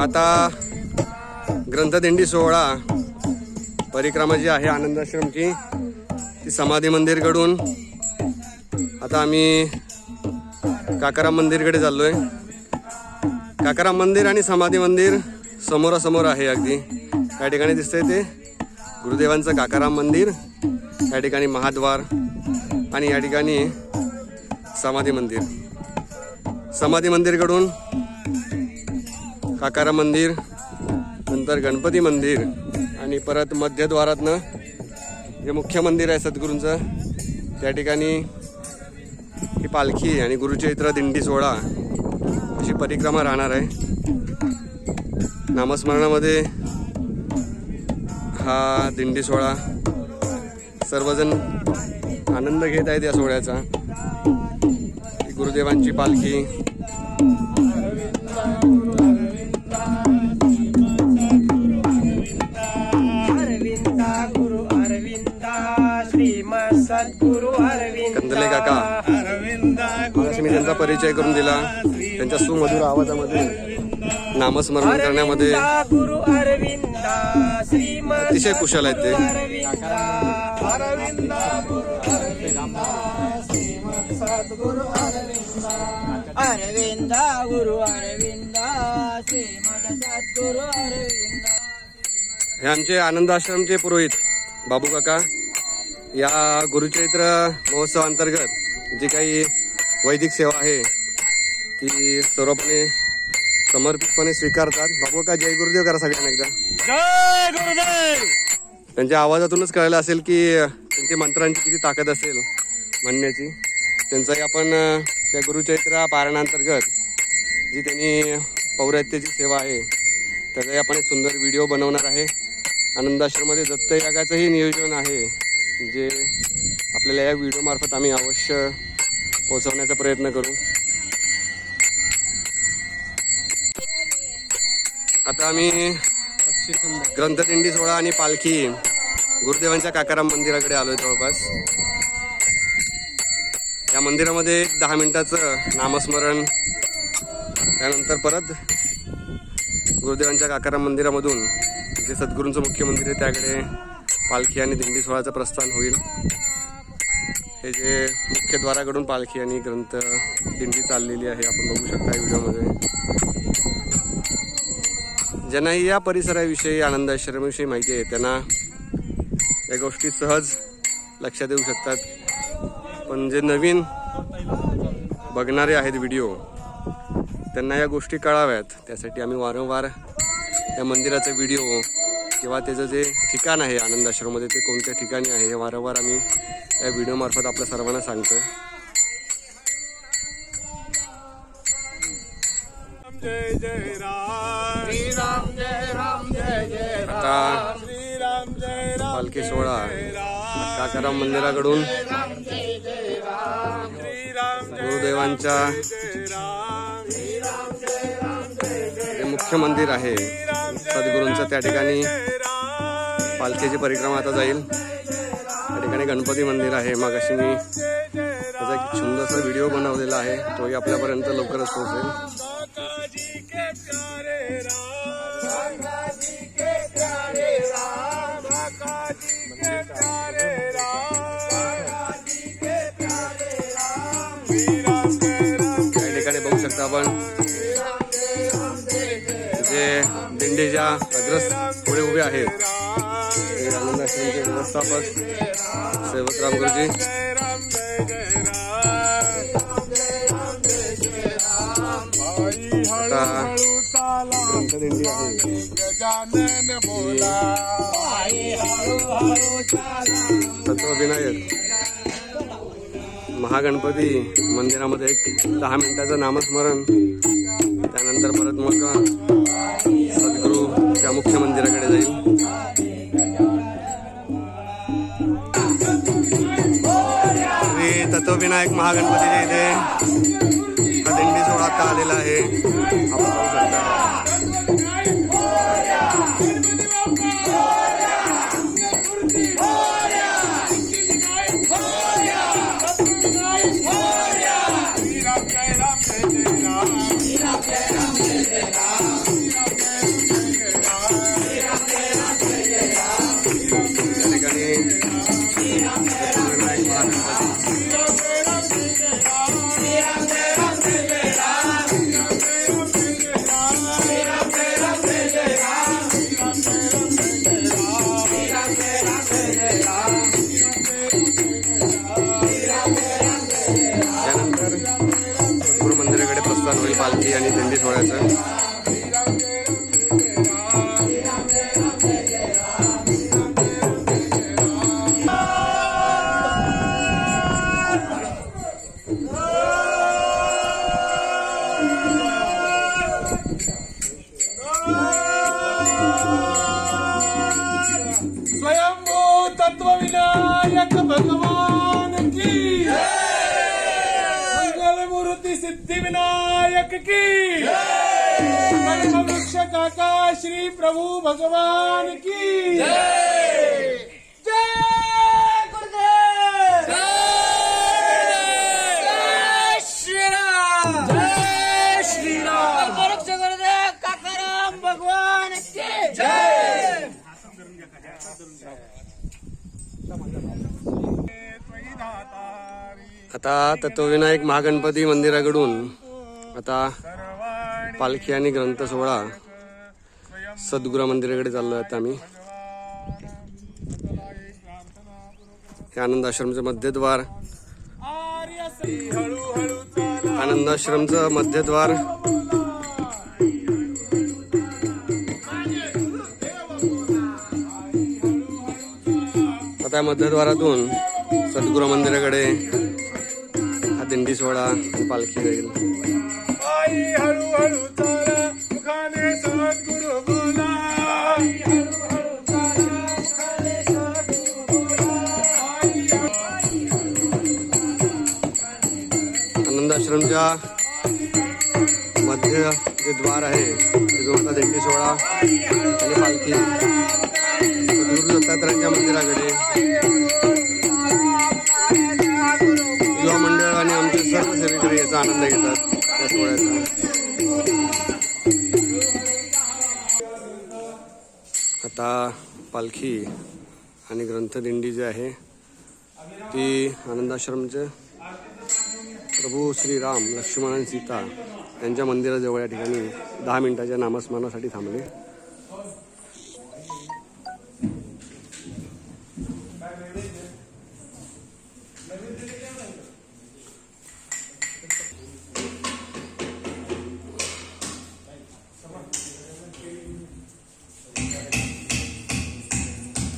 आता ग्रंथदिंडी सोहळा परिक्रमा जी आहे आनंदाश्रमची ती समाधी मंदिरकडून आता आम्ही काकाराम मंदिरकडे चाललोय। काकाराम मंदिर आणि समाधी मंदिर समोरासमोर आहे अगदी। या ठिकाणी दिसतंय ते गुरुदेवांचं काकाराम मंदिर, या ठिकाणी महाद्वार आणि या ठिकाणी समाधी मंदिर। समाधी मंदिरकडून काकाराम मंदिर, नंतर गणपती मंदिर आणि परत मध्यद्वारातनं जे मुख्य मंदिर आहे सद्गुरूंचं त्या ठिकाणी ही पालखी आणि गुरुचैत्र दिंडी सोहळा अशी परिक्रमा राहणार आहे। नामस्मरणामध्ये हा दिंडी सोहळा सर्वजण आनंद घेत आहेत या सोहळ्याचा। गुरुदेवांची पालखी कंदले काका मी त्यांचा परिचय करून दिला। त्यांच्या सुमधुर आवाजामध्ये नामस्मरण करण्यामध्ये अतिशय कुशल आहेत ते। हे आमचे आनंद आश्रमचे पुरोहित बाबू काका या गुरुचैत्र महोत्सव अंतर्गत जी काही वैदिक सेवा आहे ती सर्वपणे समर्पितपणे स्वीकारतात। बाबू काका जय गुरुदेव करा सगळ्यांना एकदा। जय गुरुदेव। त्यांच्या आवाजातूनच कळलं असेल की त्यांची मंत्रांची किती ताकद असेल म्हणण्याची। त्यांचाही आपण त्या गुरुचैत्र पारणांतर्गत जी त्यांनी पौरात्याची सेवा आहे त्याचाही आपण एक सुंदर व्हिडिओ बनवणार आहे। आनंदाश्रममध्ये दत्त यागाचंही नियोजन आहे जे आपल्याला या व्हिडिओ मार्फत आम्ही अवश्य पोहोचवण्याचा प्रयत्न करू। आता आम्ही ग्रंथदिंडी सोहळा आणि पालखी गुरुदेवांच्या काकाराम मंदिराकडे आलोय। जवळपास या मंदिरामध्ये 10 मिनिटाचं नामस्मरण, त्यानंतर परत गुरुदेवांच्या काकाराम मंदिरामधून जे सद्गुरूंचं मुख्य मंदिर आहे त्याकडे पालखी आणि दिंडी सोहळ्याचं प्रस्थान होईल। हे जे मुख्य द्वाराकडून पालखी आणि ग्रंथ दिंडी चाललेली आहे आपण बघू शकता या व्हिडिओमध्ये। ज्यांनाही या परिसराविषयी आनंद आश्रमाविषयी माहिती आहे त्यांना या गोष्टी सहज लक्षात येऊ शकतात, पण जे नवीन बघणारे आहेत व्हिडिओ त्यांना या गोष्टी कळाव्यात त्यासाठी आम्ही वारंवार या मंदिराचा व्हिडिओ किंवा त्याचं जे ठिकाण आहे आनंद आश्रममध्ये ते कोणत्या ठिकाणी आहे हे वारंवार आम्ही या व्हिडिओ मार्फत आपल्या सर्वांना सांगतोय। जय जय राम श्री राम जय राम जय जय आता श्री राम जय राम पालखी सोहळा काकाराम मंदिराकडून गुरुदेवांच्या जे मुख्य मंदिर आहे सद्गुरूंचं त्या ठिकाणी पालखीची परिक्रमा आता जाईल। त्या ठिकाणी गणपती मंदिर आहे। मगाशी मी त्याचा एक सुंदरसा व्हिडिओ बनवलेला आहे, तोही आपल्यापर्यंत लवकरच पोहोचेल। या ठिकाणी बघू शकता आपण जे दिंडीच्या अग्रस पुढे उभे आहेत ते आनंद आश्रमचे व्यवस्थापक सेवकराम गुरुजी। आता ग्रंथदिंडी आहे तत्वविनायक महागणपती मंदिरामध्ये एक 10 मिनिटाचं नामस्मरण, त्यानंतर परत मग सद्गुरूच्या मुख्य मंदिराकडे जाईल। श्री तत्वविनायक महागणपतीच्या इथे हा दिंडी सोहळा आता आलेला आहे, आपण पाहू शकता। श्री राम जय राम जय जय राम। दिंडी सोहळ्याचं. स्वयंभू तत्व विनायक भगवान की मंगल मूर्ति सिद्धि विनायक की वृक्ष काका श्री प्रभु भगवान की जय गुरुदेव जय श्री राम जय श्री राम वृक्ष गुरुदेव काकाराम भगवान की जय. आता तत्वविनायक महागणपती मंदिराकडून आता पालखी आणि ग्रंथ सोहळा सद्गुरू मंदिराकडे चाललो आहेत आम्ही. हे आनंद आश्रमचं मध्यद्वार, आनंद आश्रमचं मध्यद्वार. आता मध्यद्वारातून सद्गुरू मंदिराकडे हा दिंडी सोहळा आणि पालखी जाईल. हळूहळू चाला मुखाने सद्गुरु बोला. आनंद आश्रमच्या मध्य जे द्वार आहे तिथून आता दिंडी सोहळा आणि पालखी सद्गुरू दत्तात्रयांच्या मंदिराकडे. युवा मंडळ आणि आमचे सर्व सेवेकरी याचा आनंद घेतात त्या सोहळ्याचा. आता पालखी आणि ग्रंथदिंडी जी आहे ती आनंदाश्रमचे प्रभू श्रीराम, लक्ष्मण आणि सीता यांच्या मंदिराजवळ या ठिकाणी 10 मिनिटाच्या नामस्मरणासाठी थांबले.